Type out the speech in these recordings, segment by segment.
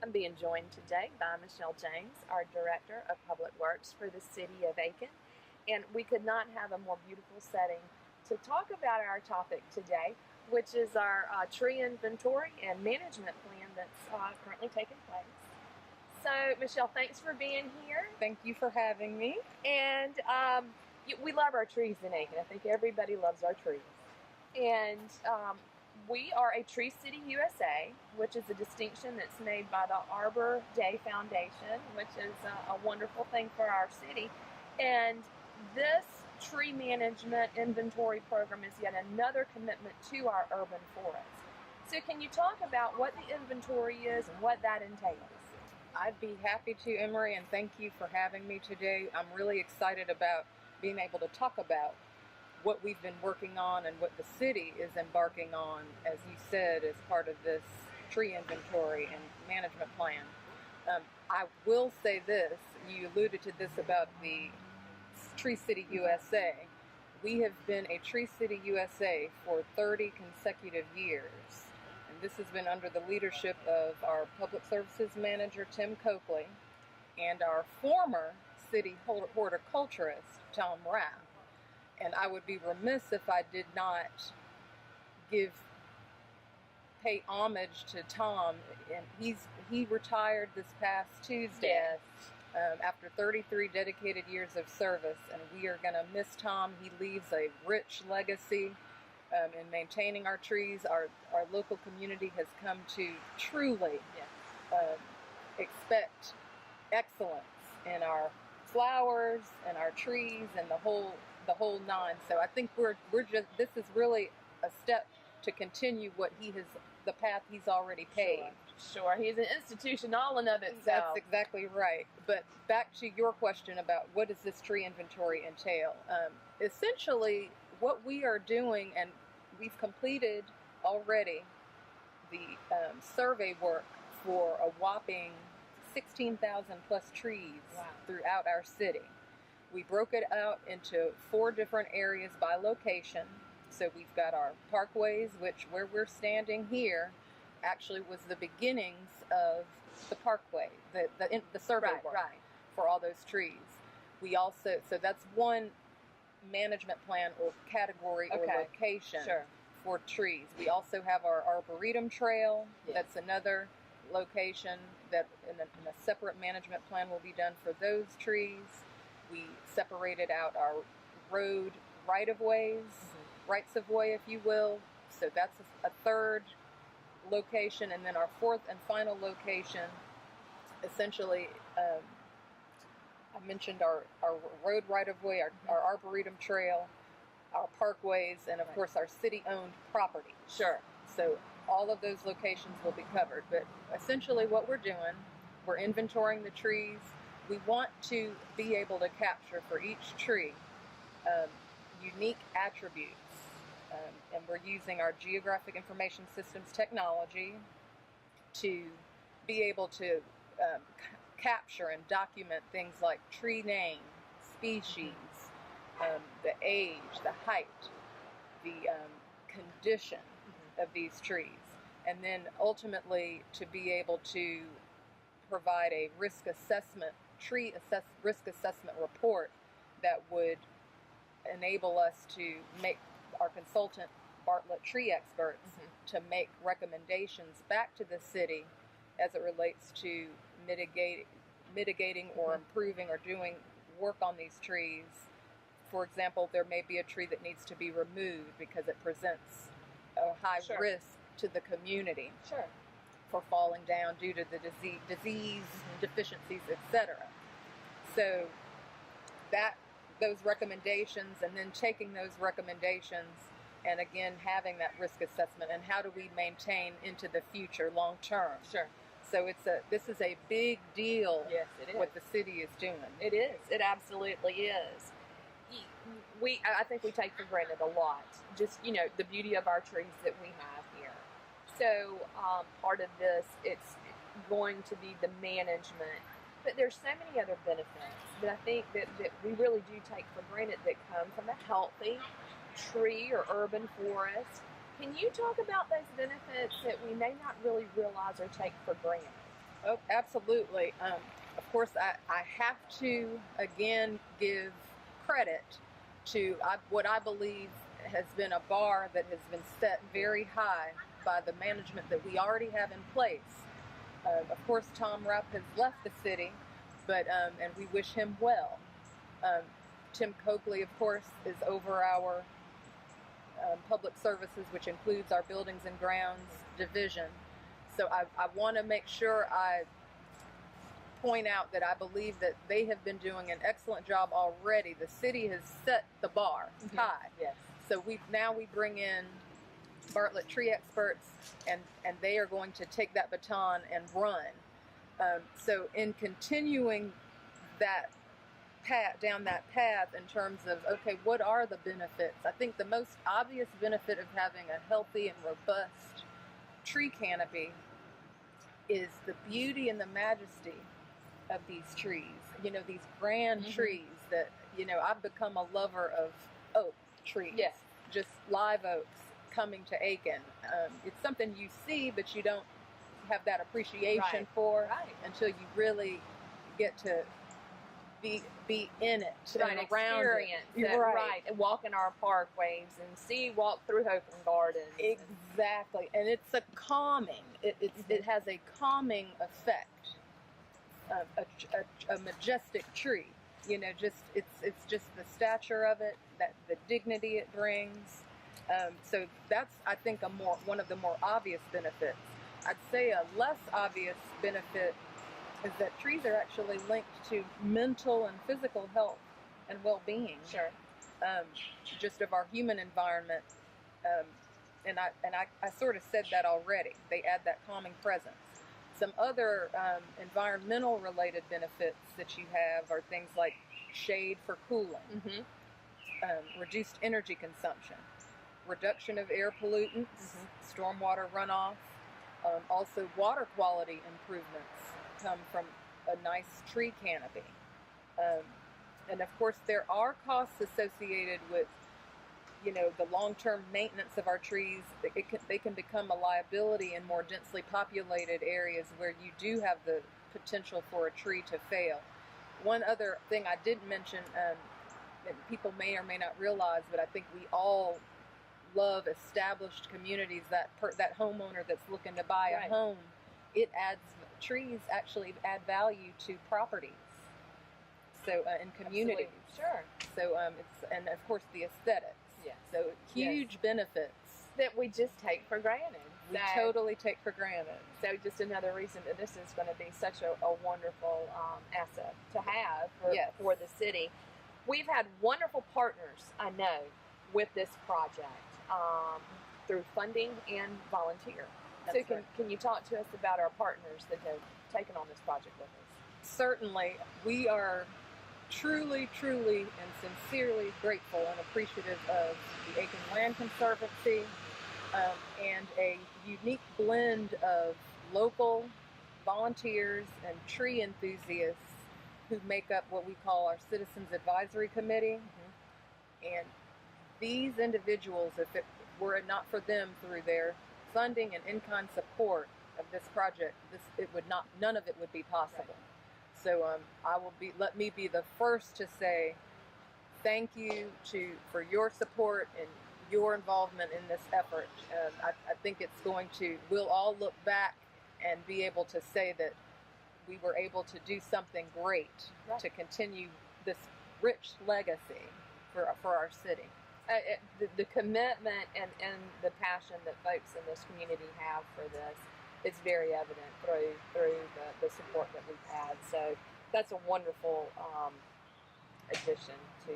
I'm being joined today by Michelle James, our Director of Public Works for the City of Aiken. And we could not have a more beautiful setting to talk about our topic today, which is our tree inventory and management plan that's currently taking place. So, Michelle, thanks for being here. Thank you for having me. And we love our trees in Aiken. I think everybody loves our trees. And we are a Tree City USA, which is a distinction that's made by the Arbor Day Foundation, which is a wonderful thing for our city. And this tree management inventory program is yet another commitment to our urban forest. So can you talk about what the inventory is and what that entails? I'd be happy to, Emery, and thank you for having me today. I'm really excited about being able to talk about what we've been working on and what the city is embarking on, as you said, as part of this tree inventory and management plan. I will say this, you alluded to this about the Tree City USA. We have been a Tree City USA for 30 consecutive years. And this has been under the leadership of our Public Services Manager, Tim Coakley, and our former city horticulturist, Tom Rapp. And I would be remiss if I did not pay homage to Tom. And he retired this past Tuesday. Yes. After 33 dedicated years of service, and we are going to miss Tom. He leaves a rich legacy in maintaining our trees. Our local community has come to truly expect excellence in our flowers and our trees and the whole nine. So I think this is really a step to continue the path he's already paved. Sure. He's an institution all in of itself. That's exactly right. But back to your question about what does this tree inventory entail? Essentially, what we are doing, and we've completed already the survey work for a whopping 16,000 plus trees throughout our city. We broke it out into 4 different areas by location. So we've got our parkways, which where we're standing here actually was the beginnings of the parkway, the survey work for all those trees. We also, so that's one management plan or category or location for trees. We also have our Arboretum Trail. Yes. That's another location that in a separate management plan will be done for those trees. We separated out our road rights-of-way, if you will. So that's a third location. And then our fourth and final location, essentially, I mentioned our road right-of-way, our Arboretum Trail, our parkways, and of course our city-owned property. Sure. So all of those locations will be covered. But essentially what we're doing, we're inventorying the trees. We want to be able to capture for each tree unique attributes. And we're using our geographic information systems technology to be able to capture and document things like tree name, species, the age, the height, the condition of these trees. And then ultimately to be able to provide a risk assessment report that would enable us to make our consultant, Bartlett Tree Experts, to make recommendations back to the city as it relates to mitigating or improving or doing work on these trees. For example, there may be a tree that needs to be removed because it presents a high risk to the community for falling down due to the disease deficiencies, etc. So those recommendations, and then taking those recommendations and again having that risk assessment, and how do we maintain into the future long term. Sure. So this is a big deal. Yes, it is. What the city is doing. It is. It absolutely is. I think we take for granted a lot, just, the beauty of our trees that we have here. So part of this, it's going to be the management. But there's so many other benefits that I think that we really do take for granted that come from a healthy tree or urban forest. Can you talk about those benefits that we may not really realize or take for granted? Oh, absolutely. Of course, I have to again give credit to what I believe has been a bar that has been set very high by the management that we already have in place. Of course, Tom Rupp has left the city, but and we wish him well. Tim Coakley, of course, is over our public services, which includes our buildings and grounds division. So I want to make sure I point out that I believe that they have been doing an excellent job already. The city has set the bar high. Yes. So we bring in Bartlett tree experts, and they are going to take that baton and run. So in continuing that down that path in terms of, okay, what are the benefits? I think the most obvious benefit of having a healthy and robust tree canopy is the beauty and the majesty of these trees. You know, these grand trees that, you know, I've become a lover of oak trees. Yes. Just live oaks coming to Aiken. It's something you see, but you don't have that appreciation for until you really get to be in it, right, and around experience it. That, right, and walk in our parkways and walk through Hope and Gardens. Exactly, and it's a calming. It has a calming effect. A majestic tree, you know, just it's just the stature of it, that the dignity it brings. So that's, I think, one of the more obvious benefits. I'd say a less obvious benefit is that trees are actually linked to mental and physical health and well-being. Sure. Just of our human environment. And I sort of said that already. They add that calming presence. Some other environmental related benefits that you have are things like shade for cooling, reduced energy consumption, reduction of air pollutants, stormwater runoff, also water quality improvements come from a nice tree canopy. And of course there are costs associated with, you know, the long-term maintenance of our trees. They can become a liability in more densely populated areas where you do have the potential for a tree to fail. One other thing I didn't mention, that people may or may not realize, but I think we all love established communities. That homeowner that's looking to buy a home, trees actually add value to properties. So in communities. Absolutely. Sure. So and of course the aesthetics. Yes. So huge benefits that we just take for granted. We totally take for granted. So just another reason that this is going to be such a wonderful asset to have for the city. We've had wonderful partners, I know, with this project through funding and volunteer. So can you talk to us about our partners that have taken on this project with us? Certainly. We are truly, truly, and sincerely grateful and appreciative of the Aiken Land Conservancy and a unique blend of local volunteers and tree enthusiasts who make up what we call our Citizens Advisory Committee. And these individuals, if it were not for them through their funding and in-kind support of this project, none of it would be possible. So let me be the first to say thank you for your support and your involvement in this effort. I think we'll all look back and be able to say that we were able to do something great to continue this rich legacy for our city. The commitment and the passion that folks in this community have for this is very evident through the support that we've had. So that's a wonderful addition to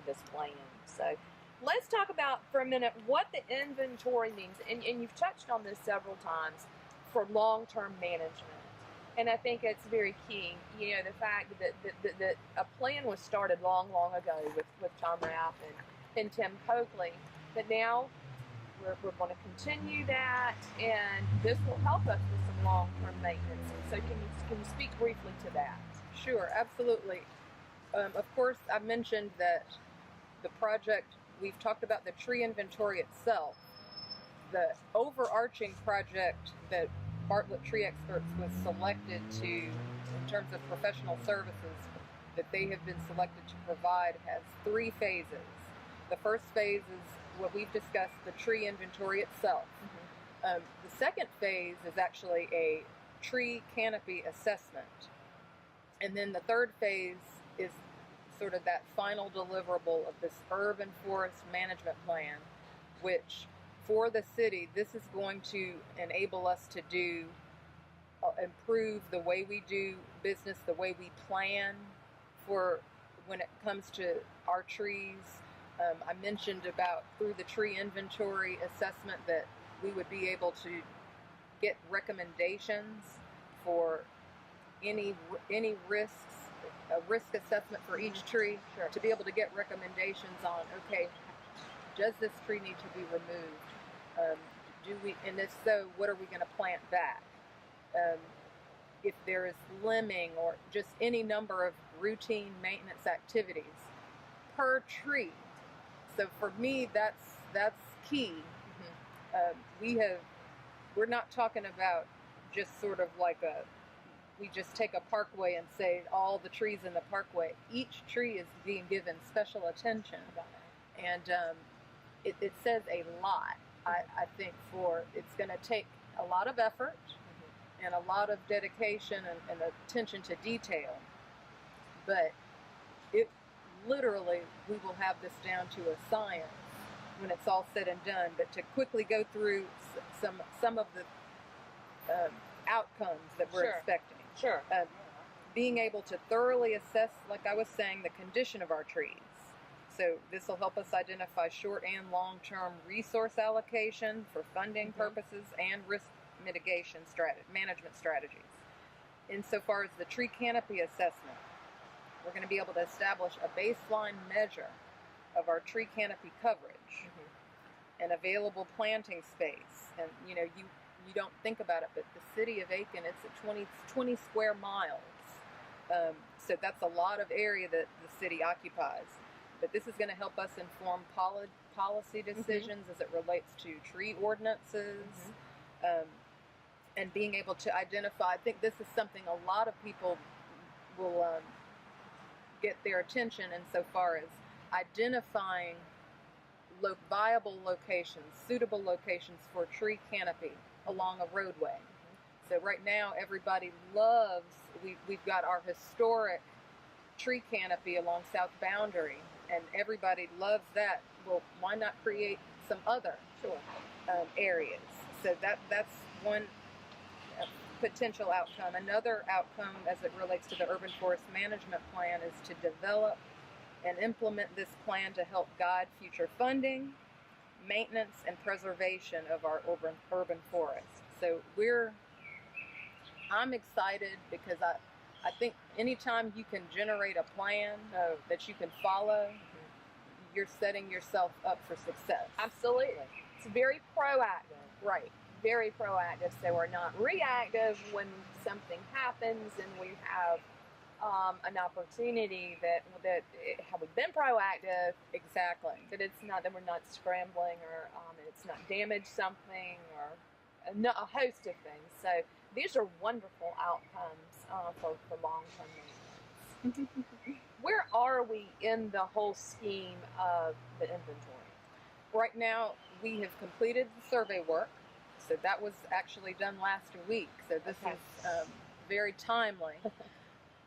this plan. So let's talk about for a minute what the inventory means. And you've touched on this several times for long-term management. And I think it's very key, you know, the fact that a plan was started long ago with Tom Rapp and Tim Coakley, that now we're going to continue that, and this will help us with some long-term maintenance. So can you speak briefly to that? Sure, absolutely. Of course, I mentioned that the project, we've talked about the tree inventory itself. The overarching project that Bartlett Tree Experts was selected to, in terms of professional services that they have been selected to provide, has 3 phases. The first phase is what we've discussed, the tree inventory itself. The second phase is actually a tree canopy assessment. And then the third phase is sort of that final deliverable of this urban forest management plan, which for the city, this is going to enable us to do, improve the way we do business, the way we plan for when it comes to our trees. I mentioned about through the tree inventory assessment that we would be able to get recommendations for any risks, a risk assessment for each tree, to be able to get recommendations on, okay, does this tree need to be removed? And if so, what are we going to plant back? If there is limbing or just any number of routine maintenance activities per tree. So for me, that's key. We're not talking about just sort of like we just take a parkway and say all the trees in the parkway. Each tree is being given special attention, and it says a lot. I think it's going to take a lot of effort and a lot of dedication and attention to detail, but it literally, we will have this down to a science when it's all said and done. But to quickly go through some of the outcomes that we're expecting. Being able to thoroughly assess, like I was saying, the condition of our trees. So this will help us identify short and long-term resource allocation for funding purposes and risk mitigation management strategies. Insofar as the tree canopy assessment, we're going to be able to establish a baseline measure of our tree canopy coverage and available planting space. And you don't think about it, but the city of Aiken, it's at 20 square miles. So that's a lot of area that the city occupies. But this is going to help us inform policy decisions as it relates to tree ordinances, and being able to identify. I think this is something a lot of people will get their attention insofar as identifying viable locations, suitable locations for tree canopy along a roadway. So right now, everybody loves, we've got our historic tree canopy along South Boundary, and everybody loves that. Well, why not create some other areas? So that's one potential outcome. Another outcome as it relates to the urban forest management plan is to develop and implement this plan to help guide future funding, maintenance, and preservation of our urban forest. So I'm excited because I think anytime you can generate a plan that you can follow, you're setting yourself up for success. Absolutely. It's very proactive. Right. Very proactive. So we're not reactive when something happens and we have an opportunity that have we been proactive? Exactly. That it's not that we're not scrambling or it's not damaged something or a host of things. So these are wonderful outcomes for long-term maintenance. Where are we in the whole scheme of the inventory? Right now, we have completed the survey work. So that was actually done last week. So this is very timely.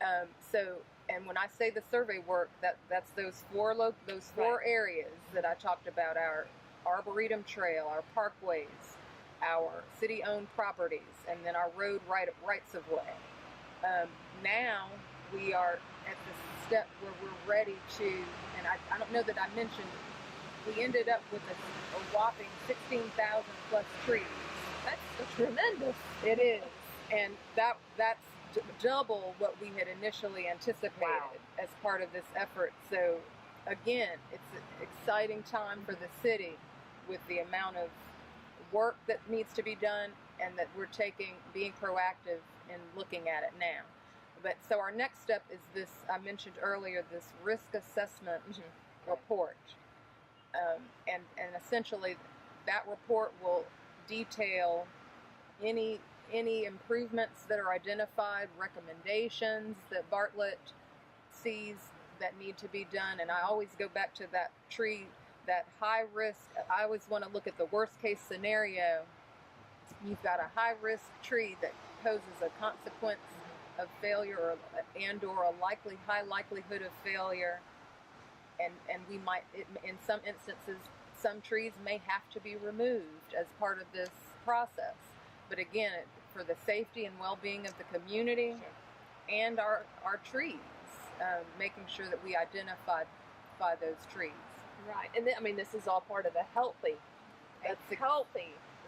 And when I say the survey work, that's those four areas that I talked about: our Arboretum Trail, our parkways, our city-owned properties, and then our road rights of way. Now we are at the step where we're ready to, and I don't know that I mentioned, we ended up with a whopping 16,000 plus trees. That's tremendous. It is, and that's double what we had initially anticipated as part of this effort. So again, it's an exciting time for the city with the amount of work that needs to be done and that we're being proactive in looking at it now. But so our next step is this, I mentioned earlier, this risk assessment report. And essentially that report will detail any any improvements that are identified, recommendations that Bartlett sees that need to be done. And I always go back to that tree, that high risk. I always want to look at the worst case scenario. You've got a high risk tree that poses a consequence of failure or a high likelihood of failure. And we might, in some instances, some trees may have to be removed as part of this process. But again, for the safety and well-being of the community and our trees, making sure that we identify those trees. Right, and this is all part of a healthy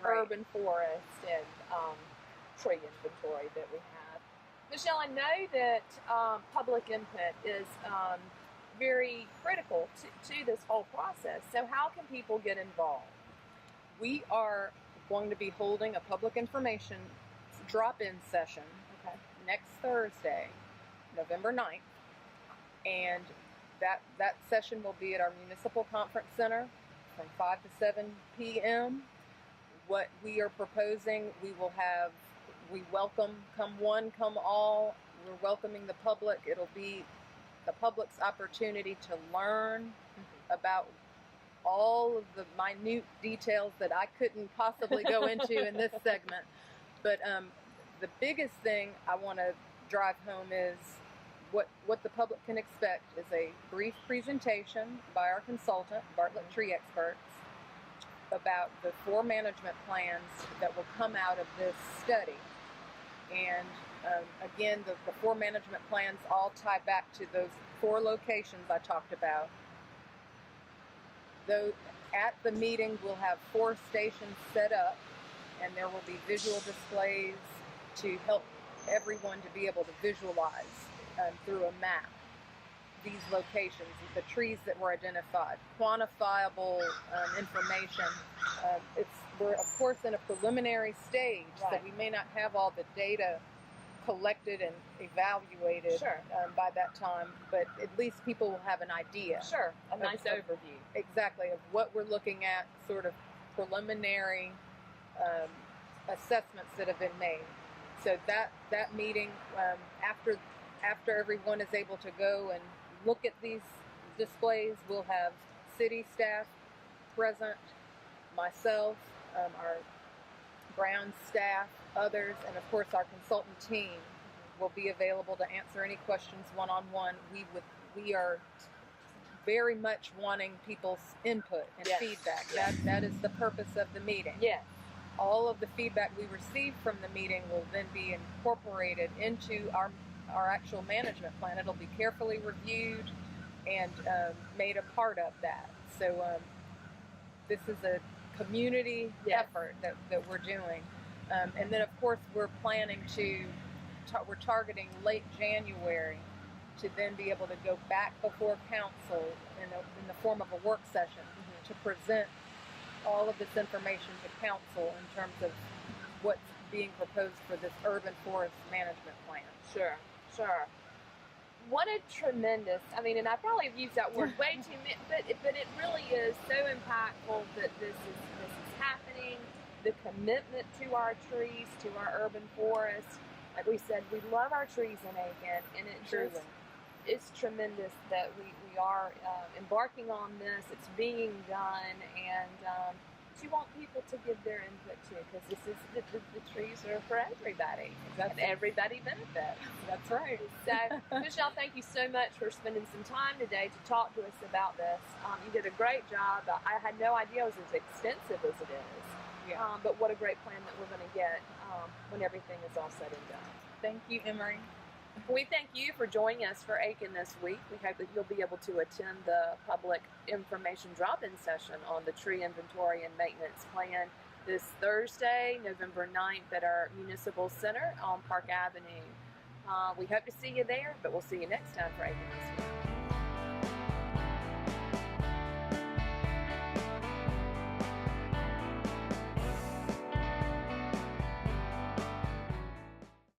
urban forest and tree inventory that we have. Michelle, I know that public input is very critical to this whole process. So how can people get involved? We are going to be holding a public information drop-in session next Thursday, November 9th. And that session will be at our Municipal Conference Center from 5 to 7 p.m. What we are proposing, we welcome, come one, come all. We're welcoming the public. It'll be the public's opportunity to learn about all of the minute details that I couldn't possibly go into in this segment. But the biggest thing I want to drive home is what the public can expect is a brief presentation by our consultant, Bartlett Tree Experts, about the 4 management plans that will come out of this study. And again, the 4 management plans all tie back to those 4 locations I talked about. Though at the meeting, we'll have 4 stations set up, and there will be visual displays to help everyone to be able to visualize through a map these locations, the trees that were identified, quantifiable information. We're of course in a preliminary stage, so we may not have all the data collected and evaluated by that time, but at least people will have an idea. A nice overview. Exactly, of what we're looking at, sort of preliminary assessments that have been made. So that meeting, after everyone is able to go and look at these displays, we'll have city staff present, myself, our ground staff, others, and of course our consultant team will be available to answer any questions one-on-one. We are very much wanting people's input and feedback. That is the purpose of the meeting. All of the feedback we receive from the meeting will then be incorporated into our actual management plan. It'll be carefully reviewed and made a part of that. So this is a community effort that we're doing. And then of course we're planning we're targeting late January to then be able to go back before council in the form of a work session to present all of this information to council in terms of what's being proposed for this urban forest management plan. Sure. What a tremendous, and I probably have used that word way too much, but it really is so impactful that this is happening. The commitment to our trees, to our urban forest. Like we said, we love our trees in Aiken, and it's tremendous that we are embarking on this. It's being done, and you want people to give their input too, because this is the trees are for everybody, and everybody benefits. That's right. So, Michelle, thank you so much for spending some time today to talk to us about this. You did a great job. I had no idea it was as extensive as it is. But what a great plan that we're going to get when everything is all said and done. Thank you, Emery. We thank you for joining us for Aiken this week. We hope that you'll be able to attend the public information drop-in session on the tree inventory and maintenance plan this Thursday, November 9th at our Municipal Center on Park Avenue. We hope to see you there, but we'll see you next time for Aiken This Week.